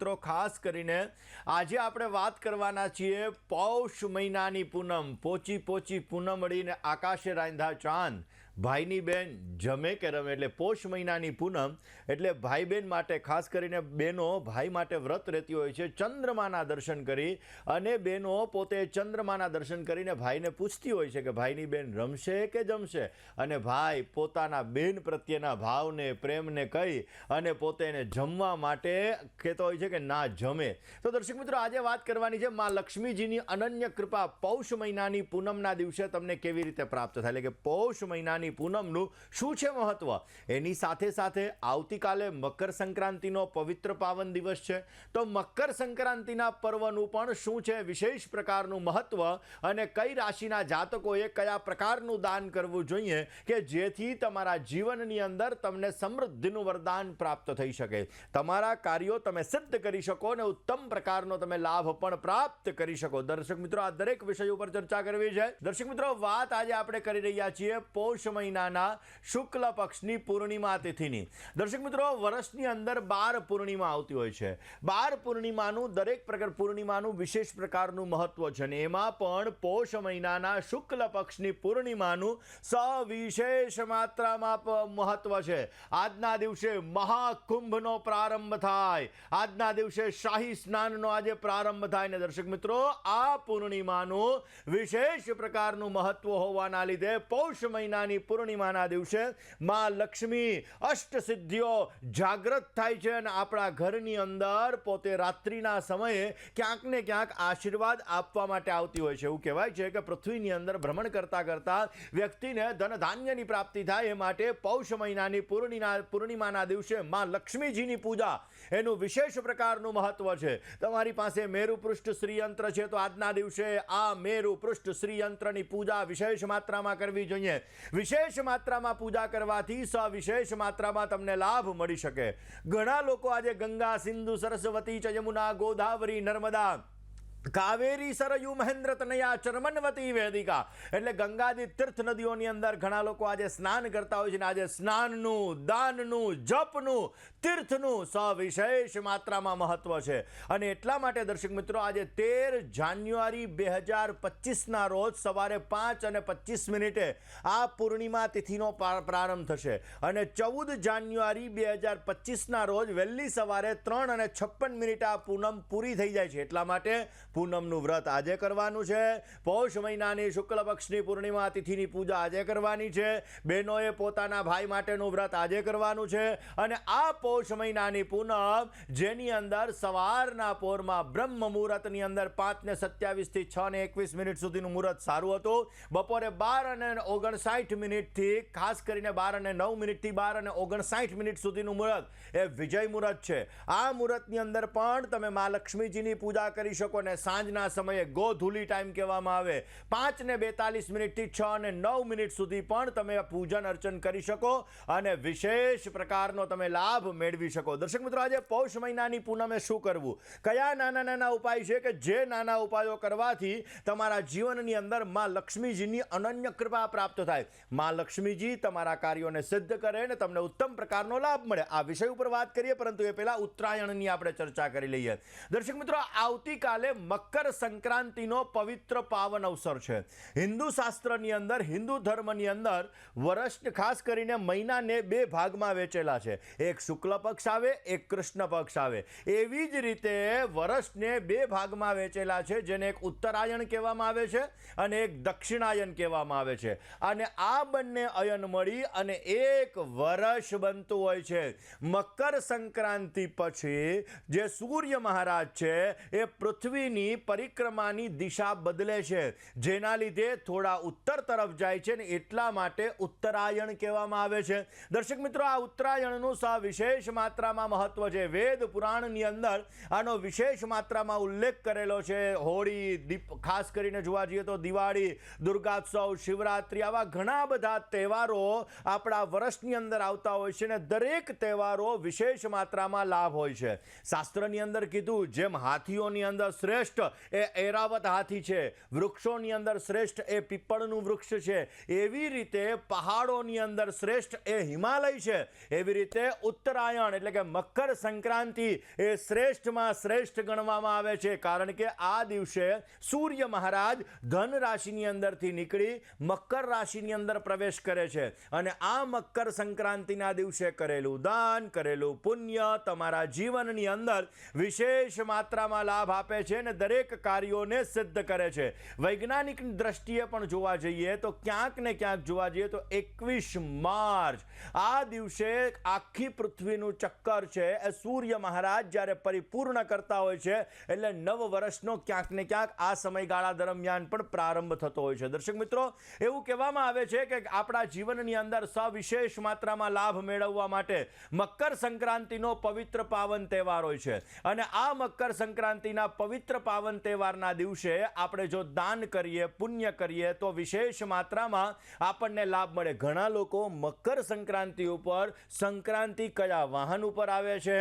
મિત્રો, ખાસ કરીને આજે આપણે વાત કરવાના છીએ પૌષ મહિનાની પૂનમ. પોચી પોચી પૂનમ અડીને આકાશે રાંધા ચાંદ, ભાઈની બેન જમે કે રમે. એટલે પોષ મહિનાની પૂનમ એટલે ભાઈ બહેન માટે, ખાસ કરીને બહેનો ભાઈ માટે વ્રત રહેતી હોય છે ચંદ્રમાના દર્શન કરી, અને બહેનો પોતે ચંદ્રમાના દર્શન કરીને ભાઈને પૂછતી હોય છે કે ભાઈની બેન રમશે કે જમશે, અને ભાઈ પોતાના બેન પ્રત્યેના ભાવને પ્રેમને કહી અને પોતે એને જમવા માટે કહેતો હોય છે કે ના જમે. તો દર્શક મિત્રો, આજે વાત કરવાની છે મા લક્ષ્મીજીની અનન્ય કૃપા પૌષ મહિનાની પૂનમના દિવસે તમને કેવી રીતે પ્રાપ્ત થાય, એટલે કે પૌષ મહિનાની પૂનમનું શું છે મહત્વ. એની સાથે સાથે આવતીકાલે મકર સંક્રાંતિનો પવિત્ર પાવન દિવસ છે, તો મકર સંક્રાંતિના પર્વનું પણ શું છે વિશેષ પ્રકારનું મહત્વ, અને કઈ રાશિના જાતકોએ કયા પ્રકારનું દાન કરવું જોઈએ કે જેથી તમારા જીવનની અંદર તમને સમૃદ્ધિનું વરદાન પ્રાપ્ત થઈ શકે, તમારા કાર્યો તમે સિદ્ધ કરી શકો અને ઉત્તમ પ્રકારનો તમે લાભ પણ પ્રાપ્ત કરી શકો. દર્શક મિત્રો, આ દરેક વિષય ઉપર ચર્ચા કરવી છે. દર્શક મિત્રો, વાત આજે આપણે કરી રહ્યા છીએ પૌષ મહિનાના શુક્લ પક્ષની પૂર્ણિમા તિથિની. દર્શક મિત્રો, વર્ષની અંદર 12 પૂર્ણિમા આવતી હોય છે. 12 પૂર્ણિમાનું દરેક પ્રકાર પૂર્ણિમાનું વિશેષ પ્રકારનું મહત્વ છે, અને એમાં પણ પૌષ મહિનાના શુક્લ પક્ષની પૂર્ણિમાનું સવિશેષ માત્રામાં મહત્વ છે. આજના દિવસે મહાકુંભનો પ્રારંભ થાય, આજના દિવસે શાહી સ્નાનનો આજે પ્રારંભ થાય, ને દર્શક મિત્રો, આ પૂર્ણિમાનું વિશેષ પ્રકારનું મહત્વ હોવાના લીધે પૌષ મહિનાની પૂર્ણિમાના દિવસે માં લક્ષ્મી અષ્ટસિદ્ધિઓ જાગૃત થાય છે, અને આપણા ઘરની અંદર પોતે રાત્રિના સમયે ક્યાંક ને ક્યાંક આશીર્વાદ આપવા માટે આવતી હોય છે. એવું કહેવાય છે કે પૃથ્વીની અંદર ભ્રમણ કરતા કરતા વ્યક્તિને ધન ધાન્યની પ્રાપ્તિ થાય, એ માટે પૌષ મહિનાની પૂર્ણિમાના દિવસે માં લક્ષ્મીજીની પૂજા એનું વિશેષ પ્રકારનું મહત્વ છે. તમારી પાસે મેરુ પૃષ્ઠ શ્રીયંત્ર છે, તો આજના દિવસે આ મેરુ પૃષ્ઠ શ્રીયંત્રની પૂજા વિશેષ માત્રામાં કરવી જોઈએ. વિશેષ માત્રામાં પૂજા કરવાથી સવિશેષ માત્રામાં તમને લાભ મળી શકે. ઘણા લોકો આજે ગંગા, સિંધુ, સરસ્વતી, યમુના, ગોદાવરી, નર્મદા, કાવેરી, સરયુ, મહેન્દ્ર, તનયા, ચર્મનવતી, વેદિકા એટલે ગંગાદી તીર્થ નદીઓની અંદર ઘણા લોકો આજે સ્નાન કરતા હોય છે, અને આજે સ્નાનનું, દાનનું, જપનું, તીર્થનું સવિશેષ માત્રામાં મહત્વ છે. અને એટલા માટે દર્શક મિત્રો, આજે 13 જાન્યુઆરી 2025ના રોજ સવારે 5:25 આ પૂર્ણિમા તિથિનો પ્રારંભ થશે, અને 14 જાન્યુઆરી 2025ના રોજ વહેલી સવારે 3:56 આ પૂનમ પૂરી થઈ જાય છે. એટલા માટે પૂનમનું વ્રત આજે કરવાનું છે. પૌષ મહિનાની શુક્લ પક્ષની પૂર્ણિમા તિથિની પૂજા આજે કરવાની છે. બહેનોએ પોતાના ભાઈ માટેનું વ્રત આજે કરવાનું છે. અને આ પૌષ મહિનાની પૂનમ જેની અંદર સવારના પોરમાં બ્રહ્મ મુહૂર્તની અંદર 5:27 થી 6:21 સુધીનું મુહૂર્ત સારું હતું. બપોરે 12:59 થી ખાસ કરીને 12:09 થી 12:59 સુધીનું મુહૂર્ત એ વિજય મુહૂર્ત છે. આ મુહૂર્તની અંદર પણ તમે મા લક્ષ્મીજીની પૂજા કરી શકો, ને સાંજના સમયે ગોધૂલી ટાઈમ કહેવામાં આવે 5:42 થી 6:09 સુધી પણ તમે પૂજન અર્ચન કરી શકો અને વિશેષ પ્રકારનો તમે લાભ મેળવી શકો. દર્શક મિત્રો, આજે પૌષ મહિનાની પૂનમે શું કરવું, કયા નાના નાના ઉપાય છે કે જે નાના ઉપાયો કરવાથી તમારા જીવનની અંદર માં લક્ષ્મીજીની અનન્ય કૃપા પ્રાપ્ત થાય, માં લક્ષ્મીજી તમારા કાર્યોને સિદ્ધ કરે અને તમને ઉત્તમ પ્રકારનો લાભ મળે. આ વિષય ઉપર વાત કરીએ, પરંતુ એ પહેલા ઉત્તરાયણની આપણે ચર્ચા કરી લઈએ. દર્શક મિત્રો, આવતીકાલે મકર સંક્રાંતિનો પવિત્ર પાવન અવસર છે. હિન્દુ શાસ્ત્રની અંદર, હિન્દુ ધર્મની અંદર વર્ષ ખાસ કરીને મહિનાને 2 ભાગમાં વહેંચેલા છે. એક શુક્લ પક્ષ આવે, એક કૃષ્ણ પક્ષ આવે. એવી જ રીતે વર્ષને 2 ભાગમાં વહેંચેલા છે, જેને એક ઉત્તરાયણ કહેવામાં આવે છે અને એક દક્ષિણાયન કહેવામાં આવે છે. અને આ બંને અયન મળી અને એક વર્ષ બનતું હોય છે. મકર સંક્રાંતિ પછી જે સૂર્ય મહારાજ છે એ પૃથ્વીની પરિક્રમાની દિશા બદલે છે, જેના લીધે થોડા ઉત્તર તરફ જાય છે, ને એટલા માટે ઉત્તરાયણ કહેવામાં આવે છે. દર્શક મિત્રો, આ ઉત્તરાયણનું વિશેષ માત્રામાં મહત્વ છે. વેદ પુરાણની અંદર આનો વિશેષ માત્રામાં ઉલ્લેખ કરેલો છે. હોળી, ખાસ કરીને જોવા જઈએ તો દિવાળી, દુર્ગોત્સવ, શિવરાત્રી, આવા ઘણા બધા તહેવારો આપણા વર્ષની અંદર આવતા હોય છે, ને દરેક તહેવારો વિશેષ માત્રામાં લાભ હોય છે. શાસ્ત્રની અંદર કીધું, જેમ હાથીઓની અંદર શ્રેષ્ઠ શ્રેષ્ઠ એ ઐરાવત હાથી છે, વૃક્ષોની અંદર શ્રેષ્ઠ એ પીપળનું વૃક્ષ છે, એવી રીતે પહાડોની અંદર શ્રેષ્ઠ એ હિમાલય છે, એવી રીતે ઉત્તરાયણ એટલે કે મકર સંક્રાંતિ એ શ્રેષ્ઠમાં શ્રેષ્ઠ ગણવામાં આવે છે. કારણ કે આ દિવસે સૂર્ય મહારાજ ધન રાશિની અંદરથી નીકળી મકર રાશિની અંદર પ્રવેશ કરે છે અને આ મકર સંક્રાંતિના દિવસે કરેલું દાન, કરેલું પુણ્ય તમારા જીવનની અંદર વિશેષ માત્રામાં લાભ આપે છે અને દરેક કાર્યોને સિદ્ધ કરે છે. વૈજ્ઞાનિક દ્રષ્ટિએ પણ જોવા જઈએ તો ક્યાંક ને ક્યાંક જોવા જઈએ તો 21 માર્ચ આ દિવસે આખી પૃથ્વીનું ચક્કર છે એ સૂર્ય મહારાજ જ્યારે પરિપૂર્ણ કરતા હોય છે એટલે નવ વર્ષનો ક્યાંક ને ક્યાંક આ સમયગાળા દરમિયાન પણ પ્રારંભ થતો હોય છે. દર્શક મિત્રો, એવું કહેવામાં આવે છે કે આપણા જીવનની અંદર સવિશેષ માત્રામાં લાભ મેળવવા માટે મકર સંક્રાંતિનો પવિત્ર પાવન તહેવાર હોય છે અને આ મકર સંક્રાંતિના પવિત્ર પાવન તહેવારના દિવસે આપણે જો દાન કરીએ, પુણ્ય કરીએ તો વિશેષ માત્રામાં આપણને લાભ મળે. ઘણા લોકો મકર સંક્રાંતિ ઉપર સંક્રાંતિ કયા વાહન ઉપર આવે છે,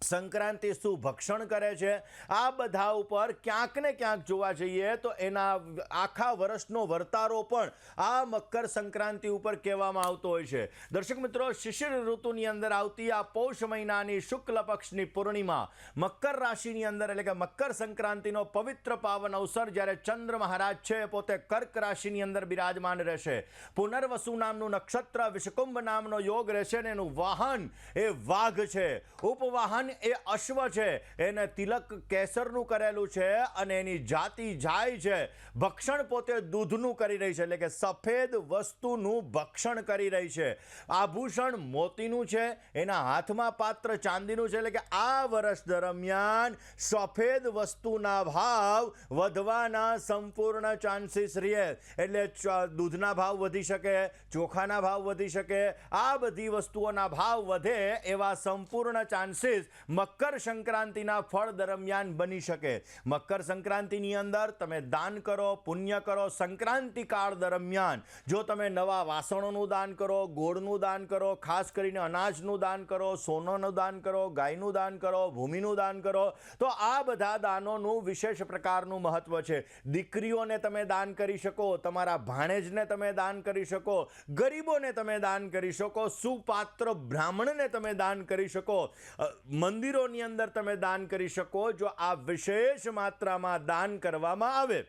સંક્રાંતિ શું ભક્ષણ કરે છે, આ બધા ઉપર ક્યાંક ને ક્યાંક જોવા જઈએ તો એના આખા વર્ષનો વર્તારો પણ આ મકર સંક્રાંતિ ઉપર કહેવામાં આવતો હોય છે. દર્શક મિત્રો, શિશિર ઋતુની અંદર આવતી આ પૌષ મહિનાની શુક્લ પક્ષની પૂર્ણિમા મકર રાશિની અંદર એટલે કે મકર સંક્રાંતિનો પવિત્ર પાવન અવસર જ્યારે ચંદ્ર મહારાજ છે પોતે કર્ક રાશિની અંદર બિરાજમાન રહેશે, પુનર્વસુ નામનું નક્ષત્ર, વિષકુંભ નામનો યોગ રહેશે અને એનું વાહન એ વાઘ છે, ઉપવાહન એ અશ્વ છે, એને તિલક કેસરનું કરેલું છે અને એની જાતિ જાય છે. ભક્ષણ પોતે દૂધનું કરી રહી છે એટલે કે સફેદ વસ્તુનું ભક્ષણ કરી રહી છે. આભૂષણ મોતીનું છે, એના હાથમાં પાત્ર ચાંદીનું છે એટલે કે આ વર્ષ દરમિયાન સફેદ વસ્તુના ભાવ વધવાના સંપૂર્ણ ચાન્સીસ રહે. એટલે દૂધના ભાવ વધી શકે, ચોખાના ભાવ વધી શકે, આ બધી વસ્તુઓના ભાવ વધે એવા સંપૂર્ણ ચાન્સીસ મકર સંક્રાંતિના ફળ દરમિયાન બની શકે. મકર સંક્રાંતિની અંદર તમે દાન કરો, પુણ્ય કરો. સંક્રાંતિ કાળ દરમિયાન જો તમે નવા વાસણોનું દાન કરો, ગોળનું દાન કરો, ખાસ કરીને અનાજનું દાન કરો, સોનાનું દાન કરો, ગાયનું દાન કરો, ભૂમિનું દાન કરો, તો આ બધા દાનોનું વિશેષ પ્રકારનું મહત્વ છે. દીકરીઓને તમે દાન કરી શકો, તમારા ભાણેજને તમે દાન કરી શકો, ગરીબોને તમે દાન કરી શકો, સુપાત્ર બ્રાહ્મણને તમે દાન કરી શકો, મંદિરોની અંદર તમે દાન કરી શકો. જો આ વિશેષ માત્રામાં દાન કરવામાં આવે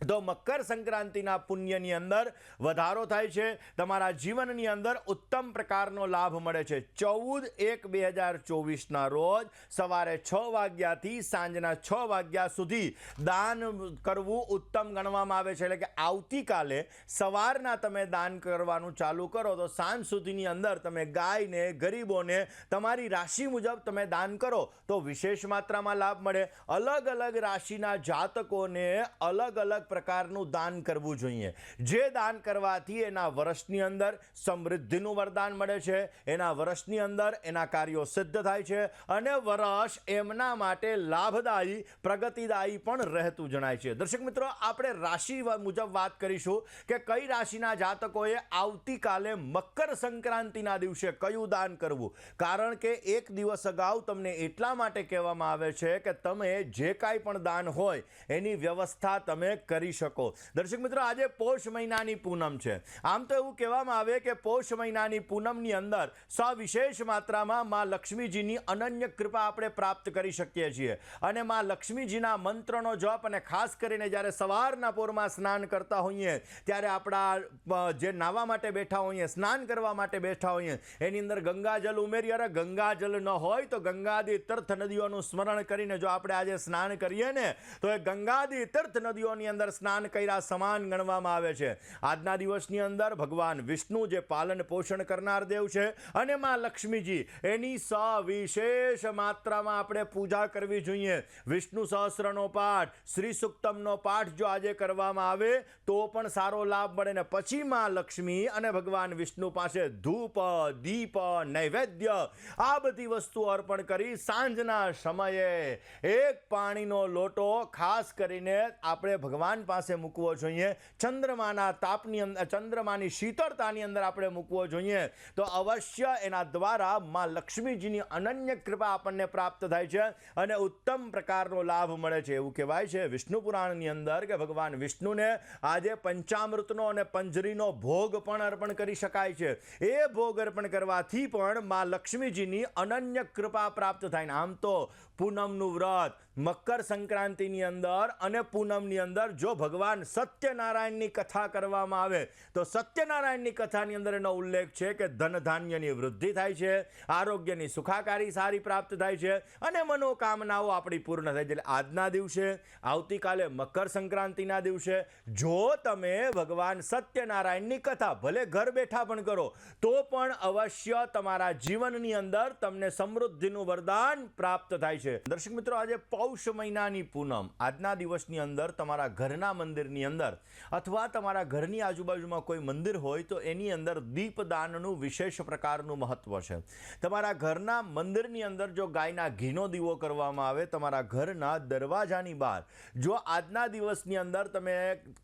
તો મકર સંક્રાંતિના પુણ્યની અંદર વધારો થાય છે, તમારા જીવનની અંદર ઉત્તમ પ્રકારનો લાભ મળે છે. 14/1/2024ના રોજ સવારે 6 વાગ્યાથી સાંજના 6 વાગ્યા સુધી દાન કરવું ઉત્તમ ગણવામાં આવે છે. એટલે કે આવતીકાલે સવારના તમે દાન કરવાનું ચાલુ કરો તો સાંજ સુધીની અંદર તમે ગાયને, ગરીબોને તમારી રાશિ મુજબ તમે દાન કરો તો વિશેષ માત્રામાં લાભ મળે. અલગ અલગ રાશિના જાતકોને અલગ અલગ પ્રકારનું દાન કરવું જોઈએ. જે દાન કરવાથી એના વર્ષની અંદર સમૃદ્ધિનું વરદાન મળે છે, એના વર્ષની અંદર એના કાર્યો સિદ્ધ થાય છે અને વર્ષ એમના માટે લાભદાયી, પ્રગતિદાયી પણ રહેતું જણાય છે. દર્શક મિત્રો, આપણે રાશિ મુજબ વાત કરીશું કે કઈ રાશિના જાતકોએ આવતીકાલે મકર સંક્રાંતિના દિવસે કયું દાન કરવું. કારણ કે એક દિવસ અગાઉ તમને એટલા માટે કહેવામાં આવે છે કે તમે જે કાંઈ પણ દાન હોય એની વ્યવસ્થા તમે કરી શકો. દર્શક મિત્રો, આજે પૌષ મહિનાની પૂનમ છે. આમ તો એવું કહેવામાં આવે કે પૌષ મહિનાની પૂનમની અંદર સવિશેષ માત્રામાં માં લક્ષ્મીજીની અનન્ય કૃપા આપણે પ્રાપ્ત કરી શકીએ છીએ અને માં લક્ષ્મીજીના મંત્રનો જપ અને ખાસ કરીને જ્યારે સવારના પોરમાં સ્નાન કરતા હોઈએ ત્યારે આપણા જે નાવા માટે બેઠા હોઈએ, સ્નાન કરવા માટે બેઠા હોઈએ, એની અંદર ગંગાજલ ઉમેરી. અરે ગંગાજલ ન હોય તો ગંગાદી તીર્થ નદીઓનું સ્મરણ કરીને જો આપણે આજે સ્નાન કરીએ ને તો એ ગંગાદી તીર્થ નદીઓની અંદર સ્નાન કર્યા સમાન ગણવામાં આવે છે. આજના દિવસની અંદર ભગવાન વિષ્ણુ જે પાલન પોષણ કરનાર દેવ છે અને માં લક્ષ્મીજી એની સવિશેષ માત્રામાં આપણે પૂજા કરવી જોઈએ. વિષ્ણુ સહસ્રનો પાઠ, શ્રી સુક્તમનો પાઠ જો આજે કરવામાં આવે તો પણ સારો લાભ મળે ને પછી માં લક્ષ્મી અને ભગવાન વિષ્ણુ પાસે ધૂપ, દીપ, નૈવેદ્ય આ બધી વસ્તુઓ અર્પણ કરી સાંજના સમયે એક પાણીનો લોટો ખાસ કરીને આપણે ભગવાન ભગવાન પાસે મૂકવો જોઈએ, ચંદ્રમાના તાપની અંદર, ચંદ્રમાની શીતળતાની અંદર આપણે મૂકવો જોઈએ, તો અવશ્ય એના દ્વારા માં લક્ષ્મીજીની અનન્ય કૃપા આપણને પ્રાપ્ત થાય છે અને ઉત્તમ પ્રકારનો લાભ મળે છે. એવું કહેવાય છે વિષ્ણુ પુરાણની અંદર કે ભગવાન વિષ્ણુને આજે પંચામૃતનો અને પંજરીનો ભોગ પણ અર્પણ કરી શકાય છે. એ ભોગ અર્પણ કરવાથી પણ માં લક્ષ્મીજીની અનન્ય કૃપા પ્રાપ્ત થાય. આમ તો પૂનમનું વ્રત મકર સંક્રાંતિની અંદર અને પૂનમની અંદર જો ભગવાન સત્યનારાયણની કથા કરવામાં આવે તો સત્યનારાયણની કથાની અંદર એનો ઉલ્લેખ છે કે ધન ધાન્યની વૃદ્ધિ થાય છે, આરોગ્યની સુખાકારી સારી પ્રાપ્ત થાય છે અને મનોકામનાઓ આપણી પૂર્ણ થાય છે. એટલે આજના દિવસે, આવતીકાલે મકર સંક્રાંતિના દિવસે જો તમે ભગવાન સત્યનારાયણની કથા ભલે ઘર બેઠા પણ કરો તો પણ અવશ્ય તમારા જીવનની અંદર તમને સમૃદ્ધિનું વરદાન પ્રાપ્ત થાય છે. દર્શક મિત્રો, આજે પૌષ મહિનાની પૂનમ, આજના દિવસની અંદર તમારા ઘરના મંદિરની અંદર અથવા તમારા ઘરની આજુબાજુમાં કોઈ મંદિર હોય તો એની અંદર દીપદાનનું વિશેષ પ્રકારનું મહત્વ છે. તમારા ઘરના મંદિરની અંદર જો ગાયના ઘીનો દીવો કરવામાં આવે, તમારા ઘરના દરવાજાની બહાર જો આજના દિવસની અંદર તમે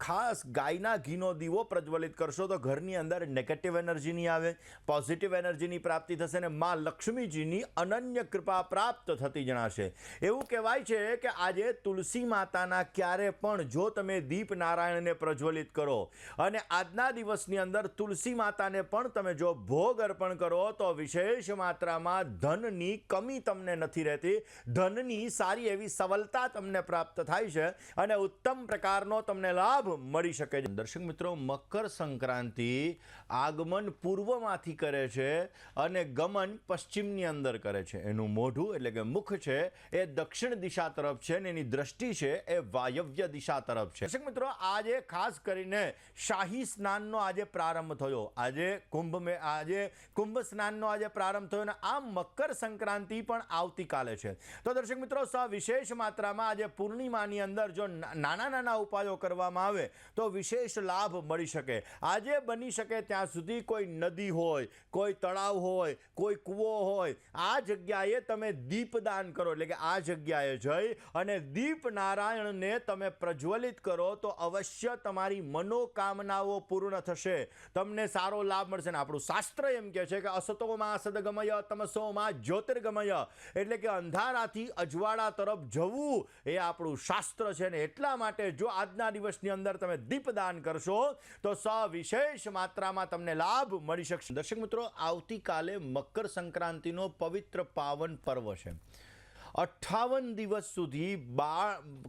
ખાસ ગાયના ઘીનો દીવો પ્રજ્વલિત કરશો તો ઘરની અંદર નેગેટિવ એનર્જી નહીં આવે, પોઝિટિવ એનર્જીની પ્રાપ્તિ થશે અને માં લક્ષ્મીજીની અનન્ય કૃપા પ્રાપ્ત થતી જણાશે. એવું કહેવાય છે કે આજે તુલસી માતાના ક્યારે પણ જો તમે દીપ નારાયણને પ્રજ્વલિત કરો અને આજના દિવસની અંદર તુલસી માતાને પણ તમે જો ભોગ અર્પણ કરો તો વિશેષ માત્રામાં ધનની કમી તમને નથી રહેતી, ધનની સારી એવી સવલતા તમને પ્રાપ્ત થાય છે અને ઉત્તમ પ્રકારનો તમને લાભ મળી શકે છે. દર્શક મિત્રો, મકર સંક્રાંતિ આગમન પૂર્વમાંથી કરે છે અને ગમન પશ્ચિમની અંદર કરે છે. એનું મોઢું એટલે કે મુખ છે એ દક્ષિણ દિશા તરફ છે અને એની દ્રષ્ટિ છે એ વાયવ્ય દિશા તરફ છે. દર્શક મિત્રો, આજે ખાસ કરીને શાહી સ્નાનનો આજે પ્રારંભ થયો. આજે કુંભ સ્નાનનો આજે પ્રારંભ થયો અને આ મકર સંક્રાંતિ પણ આવતીકાલે છે. તો દર્શક મિત્રો, વિશેષ માત્રામાં આજે પૂર્ણિમાની અંદર જો નાના ઉપાયો કરવામાં આવે તો વિશેષ લાભ મળી શકે. આજે બની શકે ત્યાં સુધી કોઈ નદી હોય, કોઈ તળાવ હોય, કોઈ કૂવો હોય, આ જગ્યાએ તમે દીપદાન કરો, એટલે કે આ જગ્યાએ જઈ અને દીપ નારાયણને તમે પ્રજ્વલિત કરો તો અવશ્ય તમારી મનોકામનાઓ પૂર્ણ થશે, તમને સારો લાભ મળશે. ને આપણું શાસ્ત્ર એમ કહે છે કે અસતોમાં સદગમય તમસોમાં જ્યોતિર્ગમય, એટલે કે અંધારાથી અજવાળા તરફ જવું એ આપણું શાસ્ત્ર છે. ને એટલા માટે જો આજના દિવસની અંદર તમે દીપદાન કરશો તો સવિશેષ માત્રામાં તમને લાભ મળી શકશે. દર્શક મિત્રો, આવતીકાલે મકર સંક્રાંતિનો પવિત્ર પાવન પર્વ છે. 58 દિવસ સુધી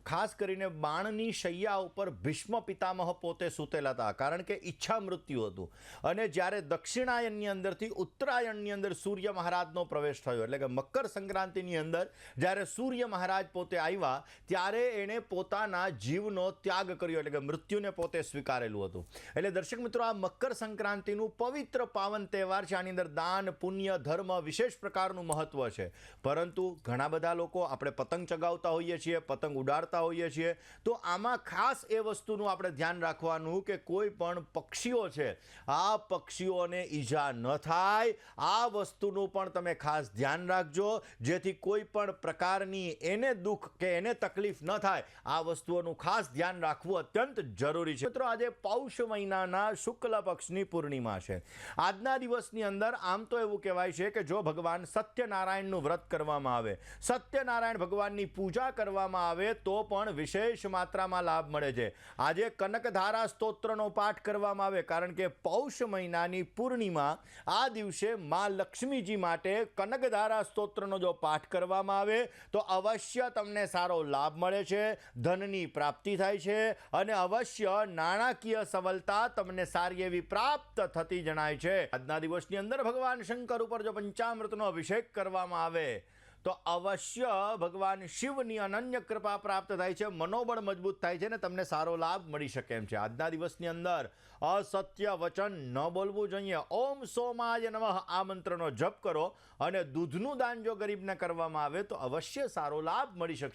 ખાસ કરીને બાણની શૈયા ઉપર ભીષ્મ પિતામહ પોતે સૂતેલા હતા, કારણ કે ઈચ્છા મૃત્યુ હતું. અને જ્યારે દક્ષિણાયનની અંદરથી ઉત્તરાયણની અંદર સૂર્ય મહારાજનો પ્રવેશ થયો, એટલે કે મકર સંક્રાંતિની અંદર જ્યારે સૂર્ય મહારાજ પોતે આવ્યા ત્યારે એણે પોતાના જીવનો ત્યાગ કર્યો, એટલે કે મૃત્યુને પોતે સ્વીકારેલું હતું. એટલે દર્શક મિત્રો, આ મકર સંક્રાંતિનું પવિત્ર પાવન તહેવાર છે. આની અંદર દાન, પુણ્ય, ધર્મ વિશેષ પ્રકારનું મહત્વ છે. પરંતુ ઘણા બધા લોકો આપણે પતંગ ચગાવતા હોઈએ છીએ, પતંગ ઉડાડતા હોઈએ છીએ, તો આમાં ખાસ એ વસ્તુનું આપણે ધ્યાન રાખવાનું કે કોઈ પણ પક્ષીઓ છે આ પક્ષીઓને ઈજા ન થાય, આ વસ્તુનું પણ તમે ખાસ ધ્યાન રાખજો, જેથી કોઈ પણ પ્રકારની એને દુઃખ કે એને તકલીફ ન થાય. આ વસ્તુઓનું ખાસ ધ્યાન રાખવું અત્યંત જરૂરી છે. મિત્રો, આજે પૌષ મહિનાના શુક્લ પક્ષની પૂર્ણિમા છે. આજના દિવસની અંદર આમ તો એવું કહેવાય છે કે જો ભગવાન સત્યનારાયણનું વ્રત કરવામાં આવે, સત્યનારાયણ ભગવાનની પૂજા કરવામાં આવે તો પણ વિશેષ માત્રામાં લાભ મળે છે. આજે કનકધારા સ્તોત્રનો પાઠ કરવામાં આવે, કારણ કે પૌષ મહિનાની પૂર્ણિમા આ દિવસે માં લક્ષ્મીજી માટે કનકધારા સ્તોત્રનો જો પાઠ કરવામાં આવે તો અવશ્ય તમને સારો લાભ મળે છે, ધનની પ્રાપ્તિ થાય છે અને અવશ્ય નાણાકીય સફળતા તમને સારી એવી પ્રાપ્ત થતી જણાય છે. આજના દિવસની અંદર ભગવાન શંકર ઉપર જો પંચામૃતનો અભિષેક કરવામાં આવે તો અવશ્ય ભગવાન શિવની અનન્ય કૃપા પ્રાપ્ત થાય છે, મનોબળ મજબૂત થાય છે ને તમને સારો લાભ મળી શકે એમ છે. આજના દિવસની અંદર અસત્ય વચન ન બોલવું જોઈએ. ઓમ સોમાય નમઃ આ મંત્રનો જપ કરો અને દૂધનું દાન જો ગરીબને કરવામાં આવે તો અવશ્ય સારો લાભ મળી શકશે.